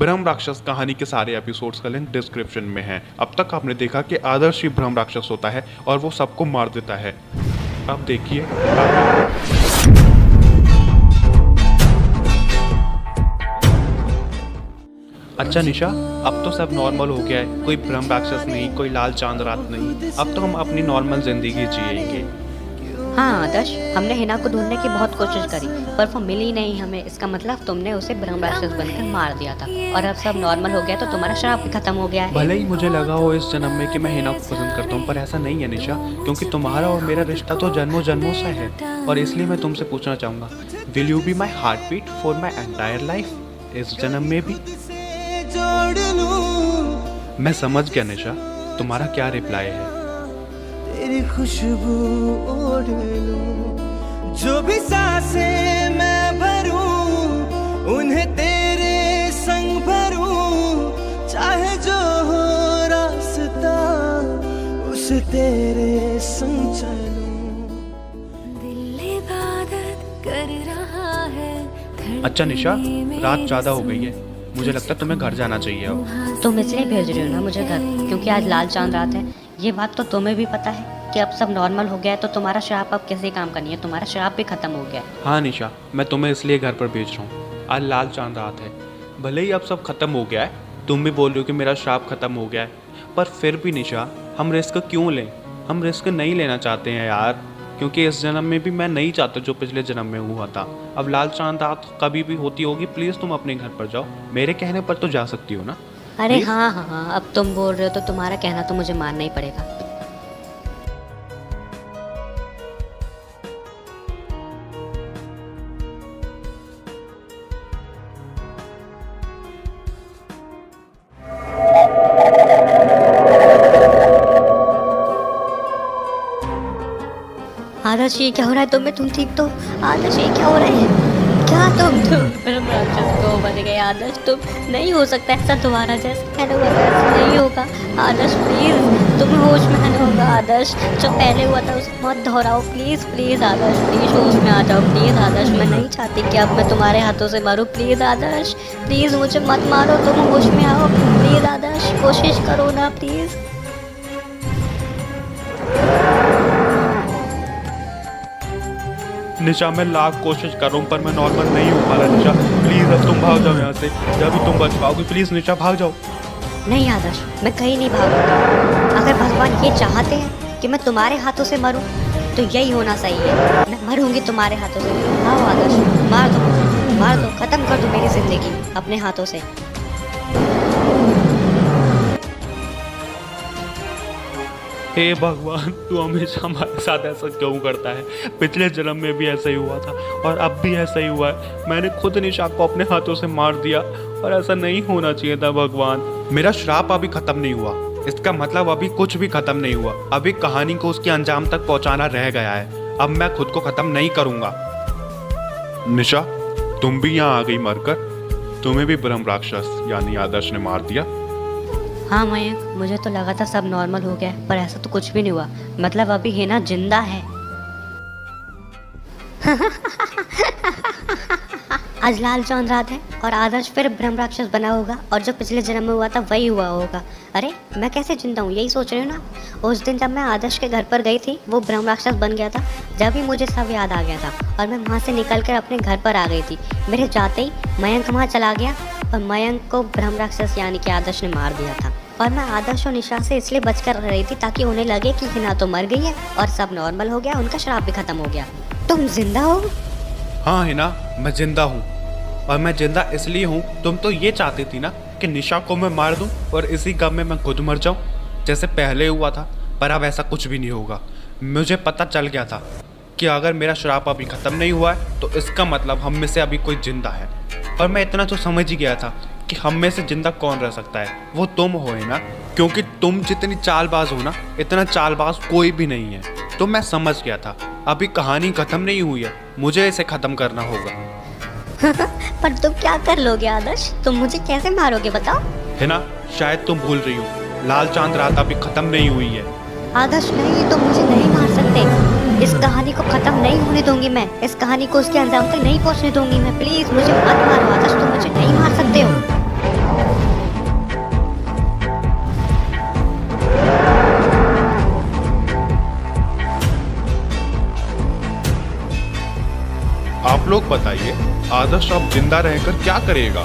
ब्रह्म राक्षस कहानी के सारे एपिसोड्स का लिंक डिस्क्रिप्शन में है। अब तक आपने देखा कि आदर्श ही ब्रह्म राक्षस होता है और वो सबको मार देता है। अब देखिए अच्छा निशा, अब तो सब नॉर्मल हो गया है। कोई ब्रह्म राक्षस नहीं, कोई लाल चांद रात नहीं। अब तो हम अपनी नॉर्मल जिंदगी जिएंगे। हाँ आदर्श, हमने हिना को ढूंढने की बहुत कोशिश करी पर वो मिली नहीं हमें। इसका मतलब तुमने उसे ब्रह्म राक्षस बनकर मार दिया था और अब सब नॉर्मल हो गया तो तुम्हारा श्राप भी खत्म हो गया है। भले ही मुझे लगा हो इस जन्म में कि मैं हिना को पसंद करता हूँ, पर ऐसा नहीं है निशा, क्योंकि तुम्हारा और मेरा रिश्ता तो जन्मों जन्मों से है। और इसलिए मैं तुमसे पूछना चाहूँगा, will you be my heartbeat for my entire life, इस जन्म में भी? मैं समझ गया निशा, तुम्हारा क्या रिप्लाई है। तेरी खुशबू ओढ़ लूं, जो भी सांसें मैं भरूं उन्हें तेरे संग भरूं, चाहे जो हो रास्ता उसे तेरे संग चलूं। दिल इबादत कर रहा है। अच्छा निशा, रात ज़्यादा हो गई है, मुझे लगता है तुम्हें घर जाना चाहिए अब। तुम इसलिए भेज रही हो ना मुझे घर क्योंकि आज लाल चांद रात है। ये बात तो तुम्हें भी पता है कि अब सब नॉर्मल हो गया है तो तुम्हारा श्राप अब कैसे काम करनी है, तुम्हारा श्राप भी खत्म हो गया है। हाँ निशा, मैं तुम्हें इसलिए घर पर भेज रहा हूँ। आज लाल चांद रात है, भले ही अब सब खत्म हो गया है, तुम भी बोल रही हो कि मेरा श्राप खत्म हो गया है, पर फिर भी निशा हम रिस्क क्यों लें? हम रिस्क नहीं लेना चाहते हैं यार, क्योंकि इस जन्म में भी मैं नहीं चाहता जो पिछले जन्म में हुआ था। अब लाल चांद रात कभी भी होती होगी, प्लीज़ तुम अपने घर पर जाओ। मेरे कहने पर तो जा सकती हो ना? अरे हाँ हाँ हाँ, अब तुम बोल रहे हो तो तुम्हारा कहना तो मुझे मानना ही पड़ेगा। आदर्श ये क्या हो रहा है तुम्हें? तुम ठीक तो? आदर्श ये क्या हो रहा है? क्या तुम ब्रह्म राक्षस को बन गए? आदर्श तुम नहीं हो सकता ऐसा, तुम्हारा जैसा नहीं होगा। आदर्श प्लीज तुम होश में आना होगा। आदर्श जो पहले हुआ था उसे मत दोहराओ प्लीज प्लीज। आदर्श प्लीज होश में आ जाओ प्लीज। आदर्श मैं नहीं चाहती कि अब मैं तुम्हारे हाथों से मरूं। प्लीज आदर्श, प्लीज मुझे मत मारो, तुम होश में आओ प्लीज। आदर्श कोशिश करो ना प्लीज। निशा मैं लाख कोशिश कर रहा हूँ पर मैं नॉर्मल नहीं हो पा रहा। निशा प्लीज़ अब तुम भाग जाओ यहाँ से, जब भी तुम बच पाओगे। प्लीज़ निशा भाग जाओ। नहीं आदर्श, मैं कहीं नहीं भागूंगा। अगर भगवान ये चाहते हैं कि मैं तुम्हारे हाथों से मरूं तो यही होना सही है। मैं मरूंगी तुम्हारे हाथों से। आओ आदर्श, मार दो, खत्म कर दो मेरी जिंदगी अपने हाथों से। हे भगवान, तू हमेशा हमारे साथ ऐसा क्यों करता है? पिछले जन्म में भी ऐसा ही हुआ था और अब भी ऐसा ही हुआ है। मैंने खुद निशा को अपने हाथों से मार दिया और ऐसा नहीं होना चाहिए था। भगवान, मेरा श्राप अभी खत्म नहीं हुआ, इसका मतलब अभी कुछ भी खत्म नहीं हुआ। अभी कहानी को उसके अंजाम तक पहुंचाना रह गया है। अब मैं खुद को खत्म नहीं करूंगा। निशा तुम भी यहाँ आ गई मरकर? तुम्हें भी ब्रह्म राक्षस यानी आदर्श ने मार दिया? हाँ मयंक, मुझे तो लगा था सब नॉर्मल हो गया पर ऐसा तो कुछ भी नहीं हुआ। मतलब अभी हिना जिंदा है। आज लाल चांद रात है और आदर्श फिर ब्रह्म राक्षस बना होगा और जो पिछले जन्म में हुआ था वही हुआ होगा। अरे मैं कैसे जिंदा हूँ यही सोच रही हूँ ना। उस दिन जब मैं आदर्श के घर पर गई थी वो ब्रह्म राक्षस बन गया था, जब ही मुझे सब याद आ गया था और मैं वहाँ से निकल कर अपने घर पर आ गई थी। मेरे जाते ही मयंक वहाँ चला गया और मयंक को ब्रह्म राक्षस यानी कि आदर्श ने मार दिया था। और मैं आदर्श और निशा से इसलिए बचकर रह रही थी ताकि उन्हें लगे कि हिना तो मर गई है और सब नॉर्मल हो गया, उनका श्राप भी खत्म हो गया। तुम जिंदा हो? हाँ हिना, मैं जिंदा हूँ और मैं जिंदा इसलिए हूँ, तुम तो ये चाहती थी ना कि निशा को मैं मार दूँ और इसी गम में मैं खुद मर जाऊँ जैसे पहले हुआ था। पर अब ऐसा कुछ भी नहीं होगा। मुझे पता चल गया था कि अगर मेरा श्राप अभी ख़त्म नहीं हुआ है तो इसका मतलब हम में से अभी कोई जिंदा है। और मैं इतना तो समझ ही गया था कि हम में से जिंदा कौन रह सकता है, वो तुम हो ना, क्योंकि तुम जितनी चालबाज हो ना इतना चालबाज कोई भी नहीं है। तो मैं समझ गया था अभी कहानी ख़त्म नहीं हुई है, मुझे इसे ख़त्म करना होगा। पर तुम क्या कर लोगे आदर्श? तुम मुझे कैसे मारोगे बताओ? है ना, शायद तुम भूल रही हो, लाल चांद रात अभी ख़त्म नहीं हुई है। आदर्श नहीं, तुम मुझे नहीं मार सकते। इस कहानी को खत्म नहीं होने दूंगी मैं, इस कहानी को उसके अंजाम तक नहीं पहुंचने दूंगी मैं। प्लीज मुझे मत मारो आदर्श, तुम मुझे नहीं मार सकते हो। आप लोग बताइए, आदर्श अब जिंदा रहकर क्या करेगा?